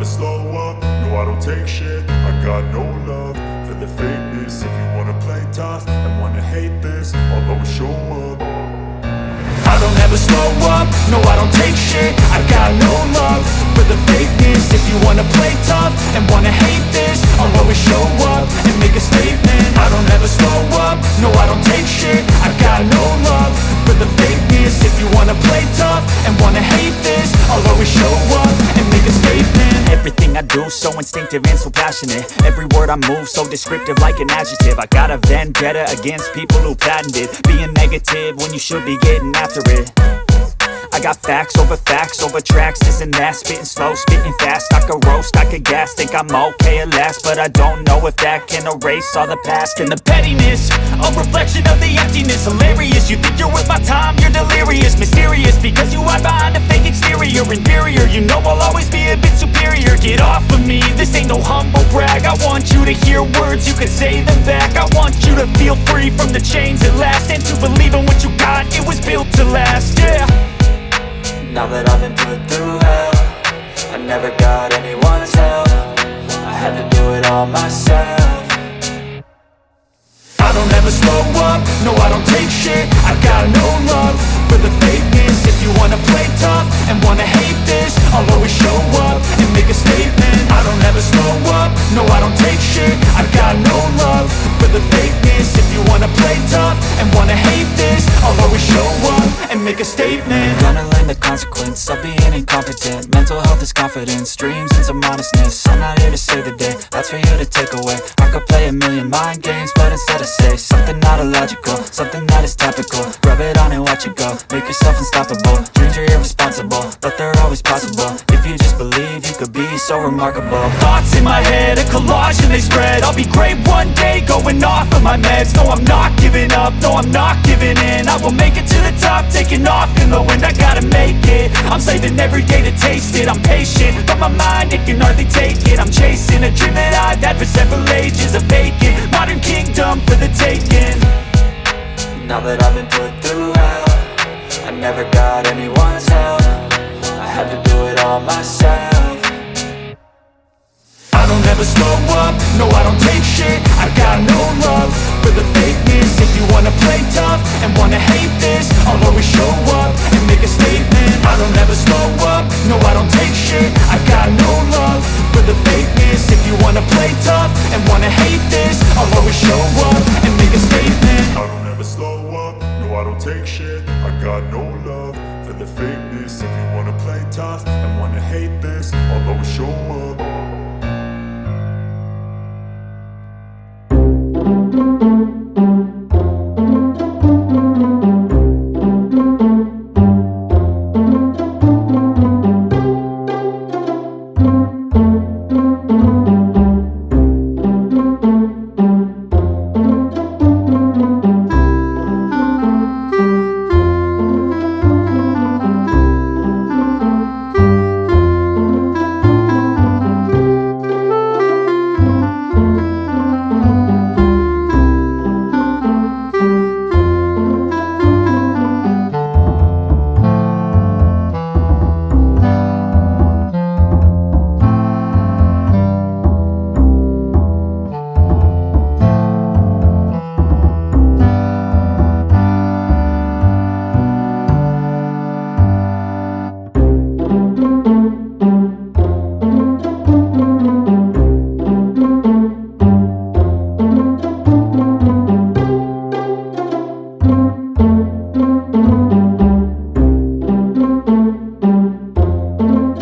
slow up, no I don't take shit. I got no love for the fakeness. If you wanna play tough and wanna hate this, I'll always show up. I don't ever slow up, no I don't take shit. I got no love for the fakeness. If you wanna play tough and wanna hate this, I'll always show up and make a statement. I don't ever slow up, no I don't take shit. I got no love for the fakeness. If you wanna play tough and wanna hate this, I'll always show up and make a statement. Everything I do so instinctive and so passionate. Every word I move so descriptive like an adjective. I got a vendetta against people who patented being negative when you should be getting after it. I got facts over tracks, this and that. Spitting slow, spitting fast, I could roast, I could gas. Think I'm okay at last, but I don't know if that can erase all the past. And the pettiness, a reflection of the emptiness. Hilarious, you think you're worth my time, you're delirious. Mysterious, because you hide behind a fake exterior. Inferior, you know I'll always be a bit superior. Get off of me, this ain't no humble brag. I want you to hear words, you can say them back. I want you to feel free from the chains at last, and to believe in what you got, it was built to last, yeah. Now that I've been put through hell, I never got anyone's help. I had to do it all myself. I don't ever slow up, no I don't take shit. I got no love for the fakeness. If you wanna play tough and wanna hate this, I'll always show up and make a statement. I don't ever slow up, no I don't take shit. I got no love for the fakeness. If you wanna play tough and wanna hate this, I'll always show up and make a statement. Gonna learn the consequence of being incompetent. Mental health is confidence, dreams and some honestness. I'm not here to save the day, that's for you to take away. I could play a million mind games, but instead I say something not illogical, something that is topical. Rub it on and watch it go, make yourself unstoppable. Dreams are irresponsible, but they're always possible. If you just believe, you could be so remarkable. Thoughts in my head, a collage and they spread. I'll be great one day, going off of my meds. No, I'm not giving up, no, I'm not giving in. I will make it to the top, taking off in the wind. I gotta make it, I'm saving every day to taste it. I'm patient, but my mind, it can hardly take it. I'm chasing a dream that I've had for several ages. A vacant, modern kingdom for the taking. Now that I've been put through hell, I never got anyone's help. I had to do it all myself. I don't ever slow up, no I don't take shit. I got no love for the fakeness. If you wanna play tough and wanna hate this, I'll always show up and make a statement. I don't ever slow up, no I don't take shit. I got no love for the fakeness. If you wanna play tough and wanna hate